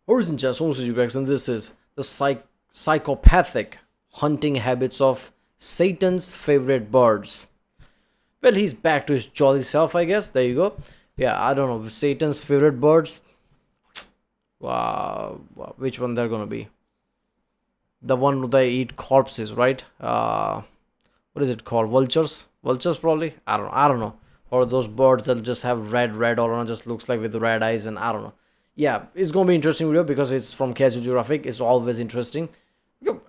Origin Chess, and this is the psychopathic hunting habits of Satan's favorite birds. Well, he's back to his jolly self, I guess. There you go. Yeah, I don't know. Satan's favorite birds. Wow, which one they're gonna be? The one they eat corpses, right? What is it called? Vultures? Vultures, probably. I don't know. Or those birds that just have red all around, just looks like with red eyes, and I don't know. Yeah, it's gonna be interesting video because it's from geographic. It's always interesting. Do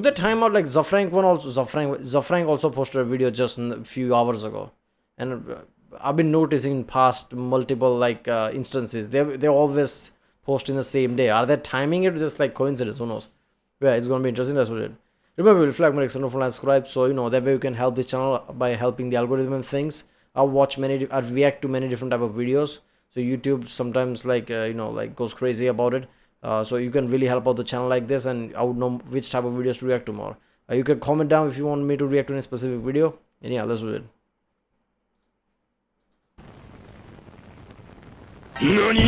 they time out like Zafrank one also? Zafrank also posted a video just a few hours ago, and I've been noticing past multiple instances. They always post in the same day. Are they timing it just like coincidence? Who knows? Yeah, it's gonna be interesting. That's what it. Remember, flag my subscribe, so that way you can help this channel by helping the algorithm and things. I react to many different type of videos. So YouTube sometimes goes crazy about it. So you can really help out the channel like this, and I would know which type of videos to react to more. You can comment down if you want me to react to any specific video. And yeah, let's do it. NANI?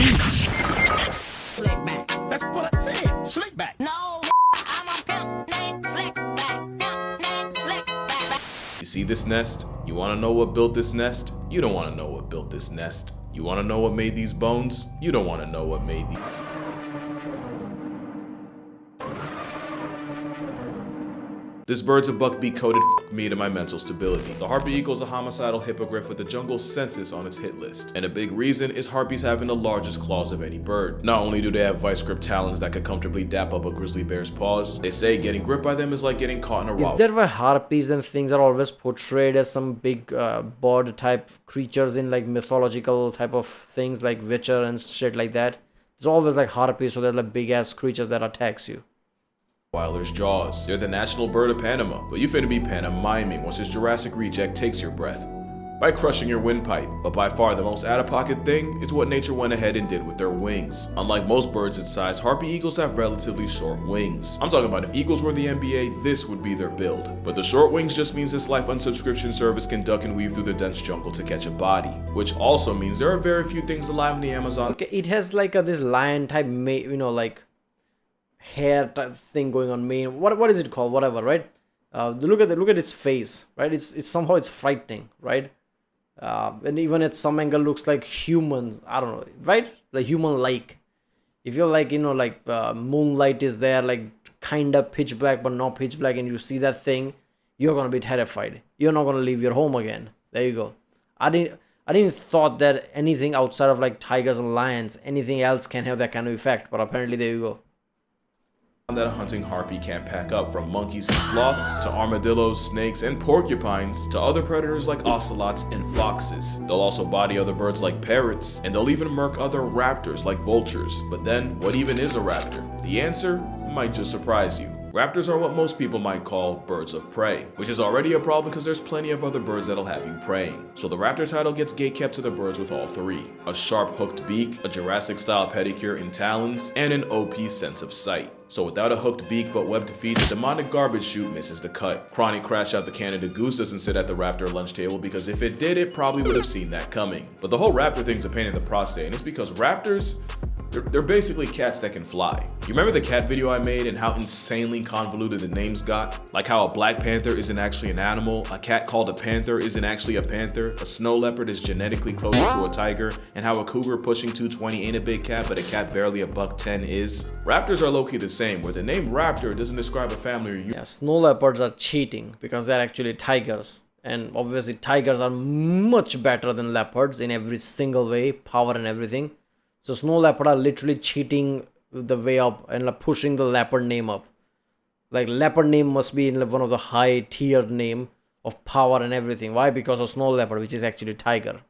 Slick back. That's what I said. Slick back. No, I'm a pimp named Slick back. Pimp named Slick back. You see this nest? You want to know what built this nest? You don't want to know what built this nest. You want to know what made these bones? You don't want to know what made these. This bird's a buckbeak coated me to my mental stability. The harpy eagle is a homicidal hippogriff with the jungle census on its hit list. And a big reason is harpies having the largest claws of any bird. Not only do they have vice grip talons that could comfortably dap up a grizzly bear's paws, they say getting gripped by them is like getting caught in a rock. Is that why harpies and things are always portrayed as some big bird type creatures in like mythological type of things like Witcher and shit like that? It's always like harpies, so they're like big ass creatures that attacks you. Weiler's jaws. They're the national bird of Panama, but you finna be pantomiming once this Jurassic reject takes your breath by crushing your windpipe. But by far the most out-of-pocket thing is what nature went ahead and did with their wings. Unlike most birds its size, harpy eagles have relatively short wings. I'm talking about if eagles were the NBA, this would be their build. But the short wings just means this life unsubscription service can duck and weave through the dense jungle to catch a body, which also means there are very few things alive in the Amazon. Okay, it has like this lion type, hair type thing going on mane. What is it called? Whatever, right? Look at its face, right? It's somehow it's frightening, right? And even at some angle looks like human. I don't know, right? Like human like. If you're like moonlight is there, like kind of pitch black but not pitch black, and you see that thing, you're gonna be terrified. You're not gonna leave your home again. There you go. I didn't thought that anything outside of like tigers and lions, anything else can have that kind of effect, but apparently there you go. That a hunting harpy can't pack up, from monkeys and sloths to armadillos, snakes, and porcupines to other predators like ocelots and foxes. They'll also body other birds like parrots, and they'll even murk other raptors like vultures. But then, what even is a raptor? The answer might just surprise you. Raptors are what most people might call birds of prey, which is already a problem because there's plenty of other birds that'll have you preying. So the raptor title gets gatekept to the birds with all three: a sharp hooked beak, a Jurassic style pedicure and talons, and an OP sense of sight. So without a hooked beak but webbed feet, the demonic garbage chute misses the cut. Chronic Crash Out the Canada Goose doesn't sit at the raptor lunch table because if it did, it probably would have seen that coming. But the whole raptor thing's a pain in the prostate, and it's because raptors, they're basically cats that can fly. You remember the cat video I made and how insanely convoluted the names got? Like how a black panther isn't actually an animal, a cat called a panther isn't actually a panther, a snow leopard is genetically closer to a tiger, and how a cougar pushing 220 ain't a big cat, but a cat barely a $110 is. Raptors are low-key the same, where the name raptor doesn't describe a family or yeah, snow leopards are cheating because they're actually tigers. And obviously tigers are much better than leopards in every single way, power and everything. So snow leopard are literally cheating the way up and like pushing the leopard name up. Like leopard name must be in one of the high tiered name of power and everything. Why? Because of snow leopard, which is actually tiger.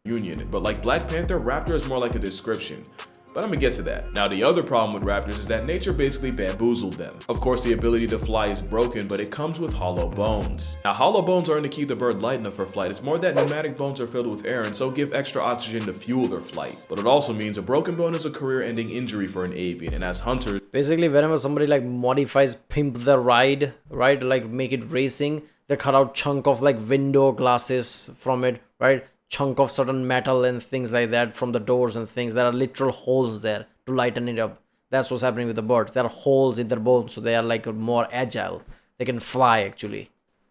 Union, but like Black Panther, raptor is more like a description. But I'm gonna get to that. Now the other problem with raptors is that nature basically bamboozled them. Of course the ability to fly is broken, but it comes with hollow bones. Now hollow bones aren't to keep the bird light enough for flight, it's more that pneumatic bones are filled with air and so give extra oxygen to fuel their flight. But it also means a broken bone is a career-ending injury for an avian, and as hunters, basically whenever somebody like modifies, pimp the ride, right, like make it racing, they cut out chunk of like window glasses from it, right? chunk of certain metal and things like that from the doors and things. There are literal holes there to lighten it up. That's what's happening with the birds. There are holes in their bones, so they are like more agile. They can fly actually.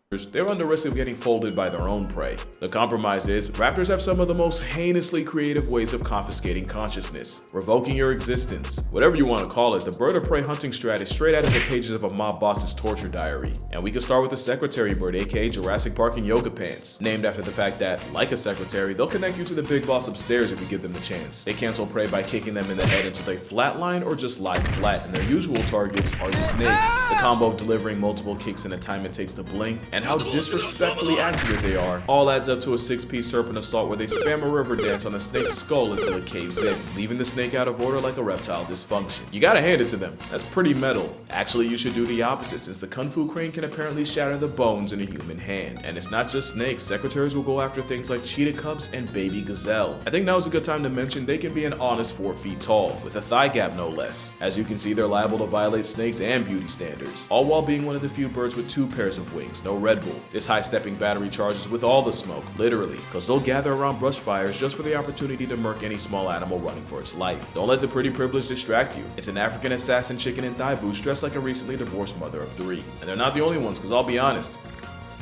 They run the risk of getting folded by their own prey. The compromise is, raptors have some of the most heinously creative ways of confiscating consciousness, revoking your existence. Whatever you want to call it, the bird of prey hunting strat is straight out of the pages of a mob boss's torture diary. And we can start with the secretary bird, aka Jurassic Park in yoga pants, named after the fact that, like a secretary, they'll connect you to the big boss upstairs if you give them the chance. They cancel prey by kicking them in the head until they flatline or just lie flat, and their usual targets are snakes. The combo of delivering multiple kicks in a time it takes to blink, and how disrespectfully accurate they are, all adds up to a 6-piece serpent assault where they spam a river dance on a snake's skull until it caves in, leaving the snake out of order like a reptile dysfunction. You gotta hand it to them, that's pretty metal. Actually, you should do the opposite, since the Kung Fu crane can apparently shatter the bones in a human hand. And it's not just snakes, secretaries will go after things like cheetah cubs and baby gazelle. I think now is a good time to mention they can be an honest 4 feet tall, with a thigh gap no less. As you can see, they're liable to violate snakes and beauty standards, all while being one of the few birds with 2 pairs of wings, no Red Bull. This high-stepping battery charges with all the smoke, literally, cause they'll gather around brush fires just for the opportunity to murk any small animal running for its life. Don't let the pretty privilege distract you. It's an African assassin chicken in thigh boots dressed like a recently divorced mother of 3. And they're not the only ones, cause I'll be honest,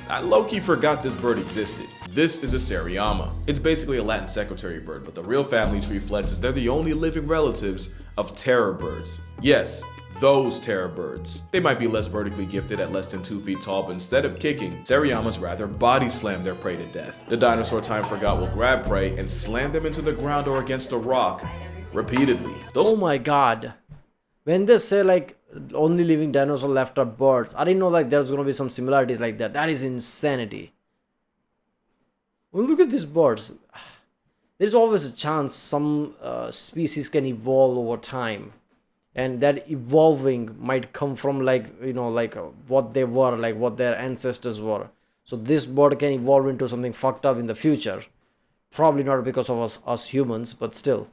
I low-key forgot this bird existed. This is a Seriama. It's basically a Latin secretary bird, but the real family tree flex is they're the only living relatives of terror birds. Yes, those terror birds. They might be less vertically gifted at less than 2 feet tall, but instead of kicking, Seriamas rather body slam their prey to death. The dinosaur time forgot will grab prey and slam them into the ground or against a rock repeatedly. Oh my god. When they say like only living dinosaur left are birds, I didn't know like there's gonna be some similarities like that. That is insanity. Well, look at these birds. There's always a chance some species can evolve over time. And that evolving might come from like, you know, like what they were, like what their ancestors were. So this bird can evolve into something fucked up in the future. Probably not because of us humans, but still.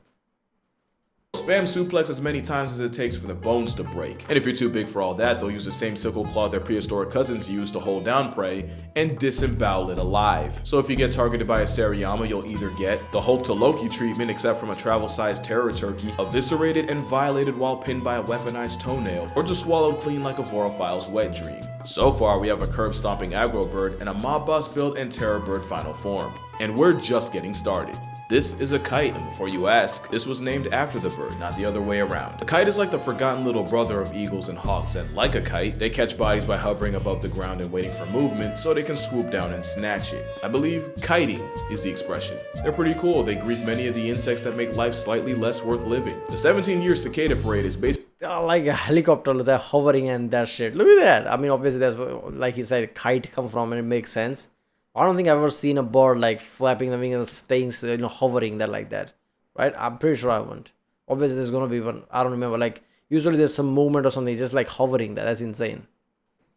Spam suplex as many times as it takes for the bones to break. And if you're too big for all that, they'll use the same sickle claw their prehistoric cousins used to hold down prey and disembowel it alive. So if you get targeted by a Seriama, you'll either get the Hulk to Loki treatment, except from a travel-sized terror turkey, eviscerated and violated while pinned by a weaponized toenail, or just swallowed clean like a vorophile's wet dream. So far, we have a curb-stomping aggro bird and a mob boss build and terror bird final form. And we're just getting started. This is a kite, and before you ask, this was named after the bird, not the other way around. The kite is like the forgotten little brother of eagles and hawks, and like a kite, they catch bodies by hovering above the ground and waiting for movement so they can swoop down and snatch it. I believe kiting is the expression. They're pretty cool. They grief many of the insects that make life slightly less worth living. The 17-year cicada parade is basically like a helicopter, they're hovering and that shit. Look at that. I mean, obviously that's like he said, kite come from, and it makes sense. I don't think I've ever seen a bird like flapping the wings and staying, you know, hovering there like that, right? I'm pretty sure I haven't. Obviously, there's gonna be one. I don't remember. Like usually, there's some movement or something, just like hovering there. That's insane.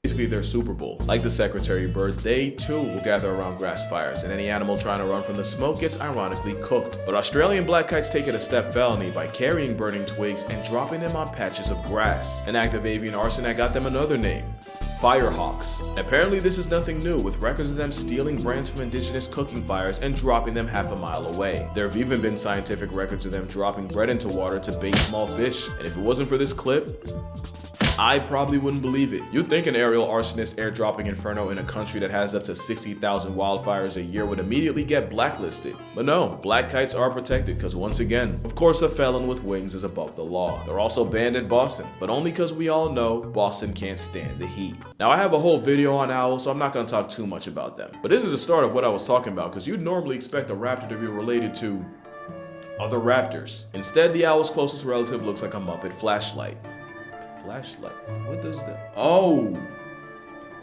Basically their Super Bowl. Like the secretary bird, they too will gather around grass fires, and any animal trying to run from the smoke gets ironically cooked. But Australian black kites take it a step felony by carrying burning twigs and dropping them on patches of grass. An act of avian arson that got them another name: Firehawks. Apparently this is nothing new, with records of them stealing brands from indigenous cooking fires and dropping them half a mile away. There have even been scientific records of them dropping bread into water to bait small fish, and if it wasn't for this clip, I probably wouldn't believe it. You'd think an aerial arsonist airdropping inferno in a country that has up to 60,000 wildfires a year would immediately get blacklisted. But no, black kites are protected because, once again, of course a felon with wings is above the law. They're also banned in Boston, but only because we all know Boston can't stand the heat. Now I have a whole video on owls, so I'm not going to talk too much about them. But this is the start of what I was talking about, because you'd normally expect a raptor to be related to other raptors. Instead, the owl's closest relative looks like a Muppet flashlight. Flashlight? What does that? Oh,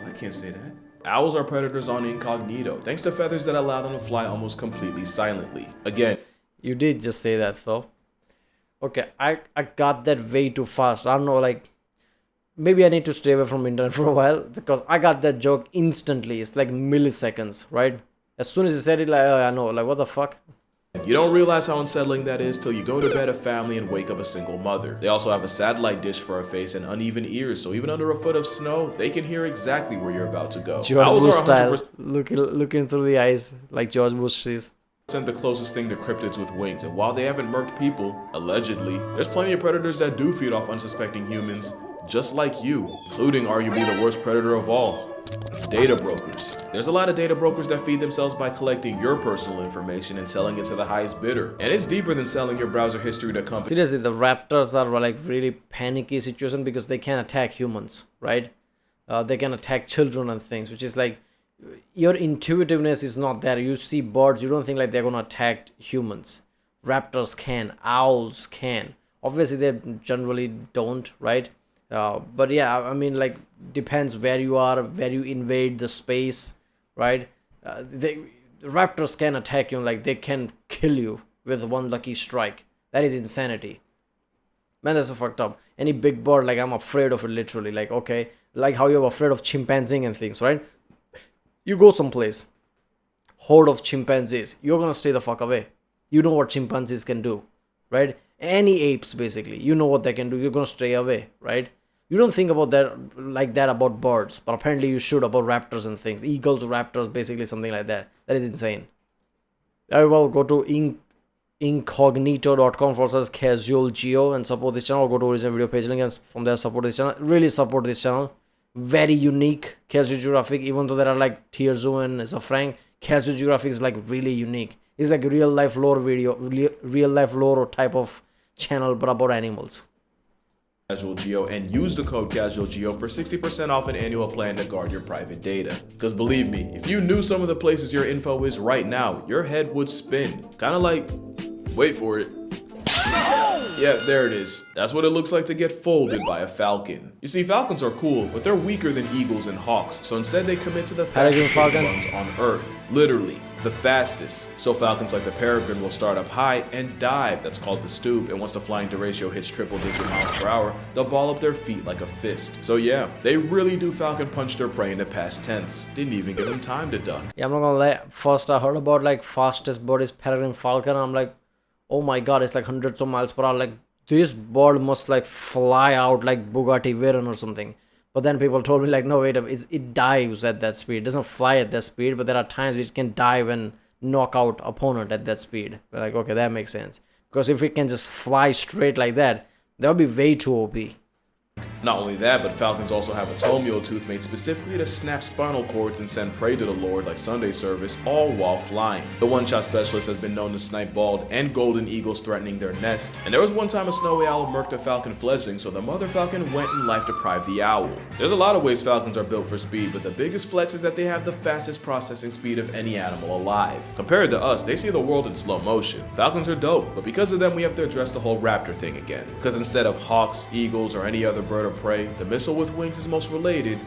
I can't say that. Owls are predators on incognito, thanks to feathers that allow them to fly almost completely silently. Again, you did just say that though. Okay, I got that way too fast. I don't know, like maybe I need to stay away from internet for a while, because I got that joke instantly. It's like milliseconds, right? As soon as you said it, like, oh, I know, like what the fuck? You don't realize how unsettling that is till you go to bed a family and wake up a single mother. They also have a satellite dish for a face and uneven ears, so even under a foot of snow, they can hear exactly where you're about to go. George Bush style, looking through the eyes like George Bush is. the closest thing to cryptids with wings, and while they haven't murked people, allegedly, there's plenty of predators that do feed off unsuspecting humans, just like you, including arguably the worst predator of all, data brokers. There's a lot of data brokers that feed themselves by collecting your personal information and selling it to the highest bidder. And it's deeper than selling your browser history to companies. Seriously, the raptors are like really panicky situation because they can attack humans, right? They can attack children and things, which is like, your intuitiveness is not there. You see birds, you don't think like they're gonna attack humans. Raptors can, owls can. Obviously, they generally don't, right? But yeah, I mean, like, depends where you are, where you invade the space, right? Raptors can attack you, like, they can kill you with one lucky strike. That is insanity. Man, that's so fucked up. Any big bird, like, I'm afraid of it, literally. Like, okay, like how you're afraid of chimpanzee and things, right? You go someplace, horde of chimpanzees, you're gonna stay the fuck away. You know what chimpanzees can do, right? Any apes, basically, you know what they can do, you're gonna stay away, right? You don't think about that like that about birds, but apparently you should about raptors and things. Eagles, raptors, basically something like that. That is insane. I will go to incognito.com/casual geo and support this channel. Go to original video page link and from there support this channel. Really support this channel. Very unique casual geographic, even though there are like Tier Zoo and Zafrank, casual geographic is like really unique. It's like real life lore video, real life lore type of channel, but about animals. Casual Geo and use the code Casual Geo for 60% off an annual plan to guard your private data. Because believe me, if you knew some of the places your info is right now, your head would spin. Kind of like, wait for it. Yeah, there it is. That's what it looks like to get folded by a falcon. You see, falcons are cool, but they're weaker than eagles and hawks, so instead they commit to the fastest runs on Earth. Literally, the fastest. So falcons like the peregrine will start up high and dive, that's called the stoop, and once the flying derecho hits triple-digit miles per hour, they'll ball up their feet like a fist. So yeah, they really do falcon punch their prey in the past tense. Didn't even give them time to duck. Yeah, I'm not gonna lie, first I heard about like fastest bird is peregrine falcon, I'm like, oh my god, it's like hundreds of miles per hour. Like, this bird must like fly out like Bugatti Veyron or something. But then people told me like, no, wait, it dives at that speed. It doesn't fly at that speed, but there are times which can dive and knock out opponent at that speed. We're like, okay, that makes sense. Because if it can just fly straight like that, that would be way too OP. Not only that, but falcons also have a toenail tooth made specifically to snap spinal cords and send prey to the Lord like Sunday service, all while flying. The one-shot specialist has been known to snipe bald and golden eagles threatening their nest. And there was one time a snowy owl murked a falcon fledgling, so the mother falcon went and life-deprived the owl. There's a lot of ways falcons are built for speed, but the biggest flex is that they have the fastest processing speed of any animal alive. Compared to us, they see the world in slow motion. Falcons are dope, but because of them we have to address the whole raptor thing again. Because instead of hawks, eagles, or any other bird of prey, the missile with wings is most related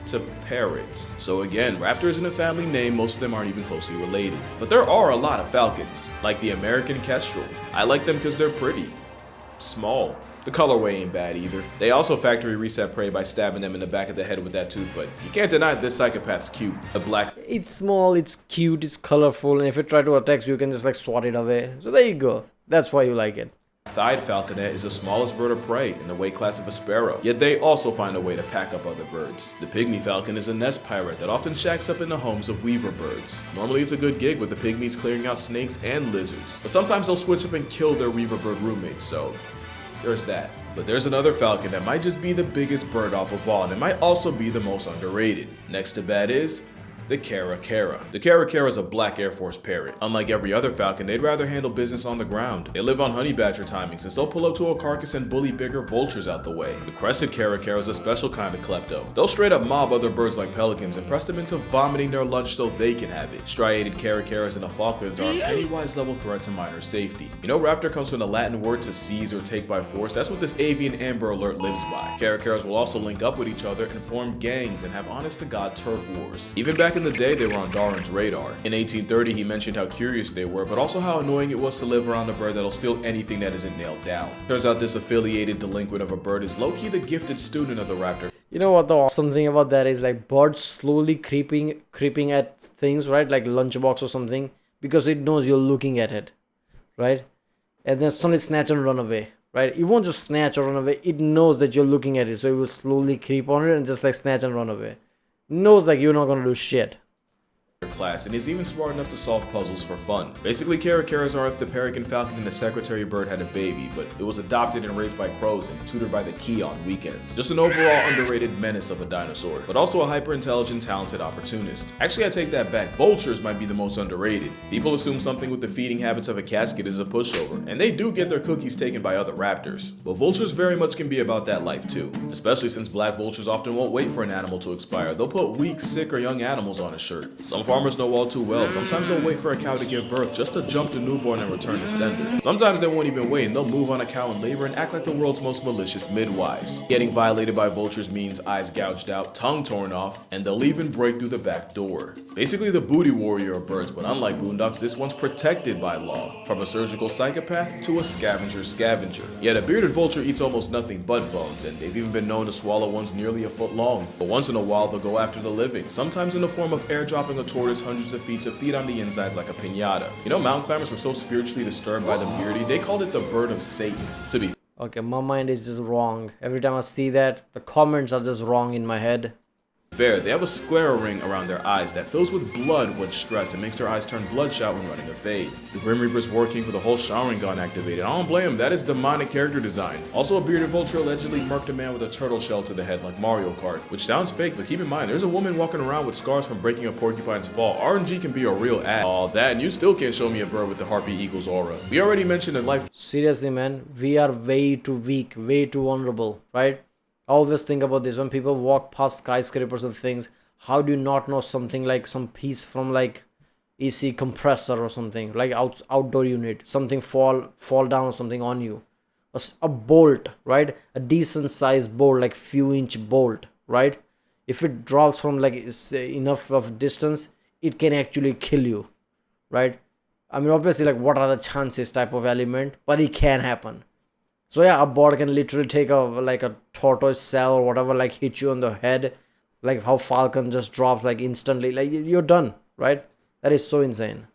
to parrots. So again, raptor isn't a family name, most of them aren't even closely related. But there are a lot of falcons, like the American kestrel. I like them because they're pretty. Small. The colorway ain't bad either. They also factory reset prey by stabbing them in the back of the head with that tooth, but you can't deny this psychopath's cute. The black... It's small, it's cute, it's colorful, and if it tries to attack you, you can just like swat it away. So there you go. That's why you like it. Thighed falconet is the smallest bird of prey in the weight class of a sparrow, yet they also find a way to pack up other birds. The pygmy falcon is a nest pirate that often shacks up in the homes of weaver birds. Normally it's a good gig with the pygmies clearing out snakes and lizards, but sometimes they'll switch up and kill their weaver bird roommates, so there's that. But there's another falcon that might just be the biggest bird off of all, and it might also be the most underrated. Next to bad is the caracara. The caracara is a black Air Force parrot. Unlike every other falcon, they'd rather handle business on the ground. They live on honey badger timing, since they'll pull up to a carcass and bully bigger vultures out the way. The crested caracara is a special kind of klepto. They'll straight up mob other birds like pelicans and press them into vomiting their lunch so they can have it. Striated caracaras and the falcons are a Pennywise level threat to minor safety. You know, raptor comes from the Latin word to seize or take by force. That's what this avian Amber Alert lives by. Caracaras will also link up with each other and form gangs and have honest to God turf wars. Even back in the day, they were on Darwin's radar. In 1830, he mentioned how curious they were, but also how annoying it was to live around a bird that'll steal anything that isn't nailed down. Turns out this affiliated delinquent of a bird is low-key the gifted student of the raptor. You know what the awesome thing about that is, like, birds slowly creeping at things, right? Like lunchbox or something, because it knows you're looking at it, right? And then suddenly snatch and run away, right? It won't just snatch or run away. It knows that you're looking at it, so it will slowly creep on it and just like snatch and run away. It knows like you're not gonna do shit. class, and is even smart enough to solve puzzles for fun. Basically, caracaras are if the peregrine falcon and the secretary bird had a baby, but it was adopted and raised by crows and tutored by the key on weekends. Just an overall underrated menace of a dinosaur, but also a hyper-intelligent, talented opportunist. Actually, I take that back. Vultures might be the most underrated. People assume something with the feeding habits of a casket is a pushover, and they do get their cookies taken by other raptors. But vultures very much can be about that life too, especially since black vultures often won't wait for an animal to expire. They'll put weak, sick, or young animals on a shirt. Some farmers know all too well. Sometimes they'll wait for a cow to give birth just to jump the newborn and return the sender. Sometimes they won't even wait and they'll move on a cow in labor and act like the world's most malicious midwives. Getting violated by vultures means eyes gouged out, tongue torn off, and they'll even break through the back door. Basically the booty warrior of birds, but unlike boondocks, this one's protected by law. From a surgical psychopath to a scavenger. Yet a bearded vulture eats almost nothing but bones, and they've even been known to swallow ones nearly a foot long. But once in a while they'll go after the living, sometimes in the form of airdropping a tortoise hundreds of feet to feed on the insides like a piñata. You know, mountain climbers were so spiritually disturbed by the beardy, they called it the bird of Satan. To be Okay, my mind is just wrong. Every time I see that, the comments are just wrong in my head. fair, they have a sclera ring around their eyes that fills with blood when stressed and makes their eyes turn bloodshot when running a fade. The Grim Reaper's working with a whole showering gun activated. I don't blame him, that is demonic character design. Also, a bearded vulture allegedly murked a man with a turtle shell to the head like Mario Kart, which sounds fake, but keep in mind, there's a woman walking around with scars from breaking a porcupine's fall. RNG can be a real ass. All that, and you still can't show me a bird with the harpy eagle's aura. We already mentioned in life. Seriously, man, we are way too weak, way too vulnerable, right? I always think about this when people walk past skyscrapers and things. How do you not know something like some piece from like AC compressor or something, like outdoor unit, something fall down or something on you? A bolt, right? A decent sized bolt, like few inch bolt, right? If it drops from like enough of distance, it can actually kill you, right? I mean, obviously, like, what are the chances type of element, but it can happen. So yeah, a bird can literally take a tortoise shell or whatever, like hit you on the head, like how falcon just drops like instantly, like you're done, right? That is so insane.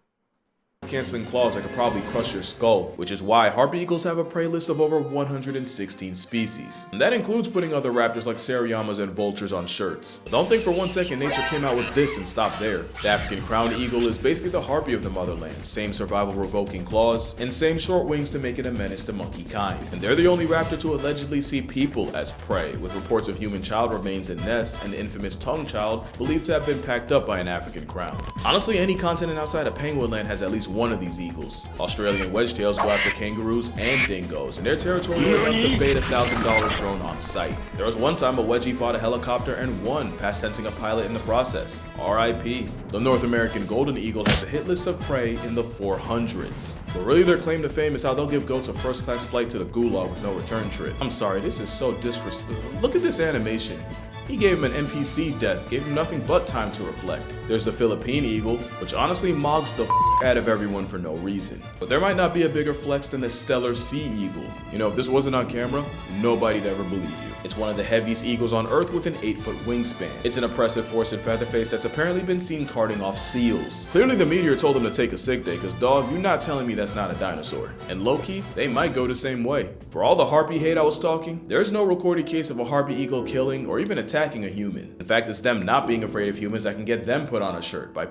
Canceling claws that could probably crush your skull, which is why harpy eagles have a prey list of over 116 species. And that includes putting other raptors like seriamas and vultures on shirts. Don't think for one second nature came out with this and stopped there. The African crowned eagle is basically the harpy of the motherland, same survival revoking claws, and same short wings to make it a menace to monkey kind. And they're the only raptor to allegedly see people as prey, with reports of human child remains in nests and the infamous tongue child believed to have been packed up by an African crowned. Honestly, any continent outside of penguin land has at least one of these eagles. Australian wedgetails go after kangaroos and dingoes, and they're territorial enough to fade a $1,000 drone on sight. There was one time a wedgie fought a helicopter and won, past tensing a pilot in the process. RIP. The North American golden eagle has a hit list of prey in the 400s. But really their claim to fame is how they'll give goats a first-class flight to the gulag with no return trip. I'm sorry, this is so disrespectful. Look at this animation. He gave him an NPC death, gave him nothing but time to reflect. There's the Philippine eagle, which honestly mogs the out of everyone for no reason. But there might not be a bigger flex than the stellar sea eagle. You know, if this wasn't on camera, nobody'd ever believe you. It's one of the heaviest eagles on Earth with an 8-foot wingspan. It's an oppressive force in Featherface that's apparently been seen carting off seals. Clearly the meteor told him to take a sick day, cause dog, you're not telling me that's not a dinosaur. And low-key, they might go the same way. For all the harpy hate I was talking, there's no recorded case of a harpy eagle killing or even attacking a human. In fact, it's them not being afraid of humans that can get them put on a shirt by.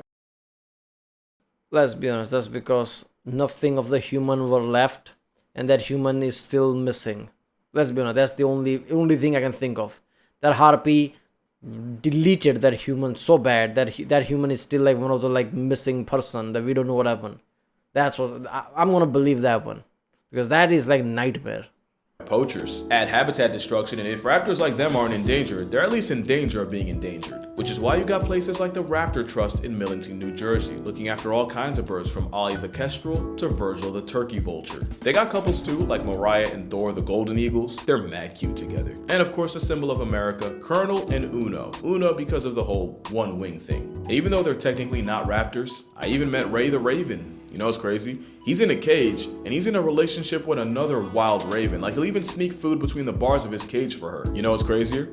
Let's be honest, that's because nothing of the human were left and that human is still missing. Let's be honest, that's the only thing I can think of. That harpy deleted that human so bad that that human is still like one of the like missing person that we don't know what happened. That's what I'm gonna believe that one, because that is like nightmare. Poachers add habitat destruction, and if raptors like them aren't endangered, they're at least in danger of being endangered. Which is why you got places like the Raptor Trust in Millington, New Jersey, looking after all kinds of birds from Ollie the kestrel to Virgil the turkey vulture. They got couples too, like Mariah and Thor the golden eagles. They're mad cute together. And of course, a symbol of America, Colonel and Uno. Uno because of the whole one wing thing. And even though they're technically not raptors, I even met Ray the Raven. You know what's crazy? He's in a cage, and he's in a relationship with another wild raven. Like, he'll even sneak food between the bars of his cage for her. You know what's crazier?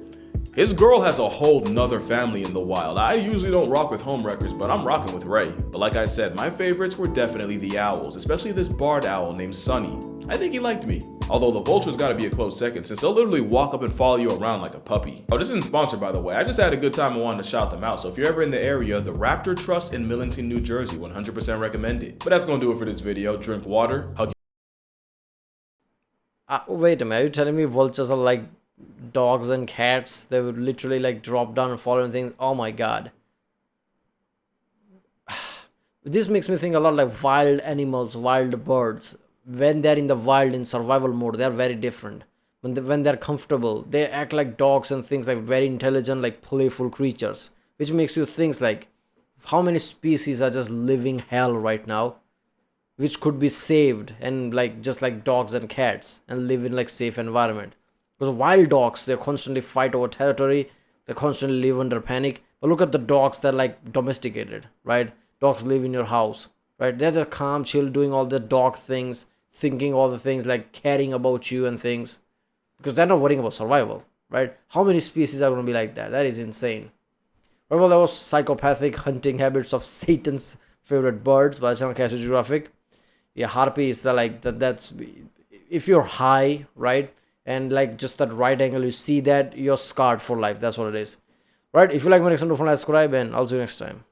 His girl has a whole nother family in the wild. I usually don't rock with homewreckers, but I'm rocking with Ray. But like I said, my favorites were definitely the owls, especially this barred owl named Sunny. I think he liked me. Although the vultures gotta be a close second since they'll literally walk up and follow you around like a puppy. Oh, this isn't sponsored by the way. I just had a good time and wanted to shout them out. So if you're ever in the area, the Raptor Trust in Millington, New Jersey, 100% recommended. But that's gonna do it for this video. Drink water, hug. Wait a minute, are you telling me vultures are like dogs and cats? They would literally like drop down and follow things. Oh my god. This makes me think a lot like wild animals, wild birds. When they're in the wild in survival mode, they're very different. When they're comfortable, they act like dogs and things, like very intelligent, like playful creatures. Which makes you think like, how many species are just living hell right now, which could be saved and like just like dogs and cats and live in like safe environment. Because wild dogs, they constantly fight over territory, they constantly live under panic. But look at the dogs that are like domesticated, right? Dogs live in your house, right? They're just calm, chill, doing all the dog things, thinking all the things, like caring about you and things, because they're not worrying about survival, right? How many species are going to be like that? That is insane. Well, that was Psychopathic Hunting Habits of Satan's Favorite Birds by geographic. Yeah, harpy is like that. That's if you're high, right, and like just that right angle, you see that, you're scarred for life. That's what it is, right? If you like my next one, do subscribe, and I'll see you next time.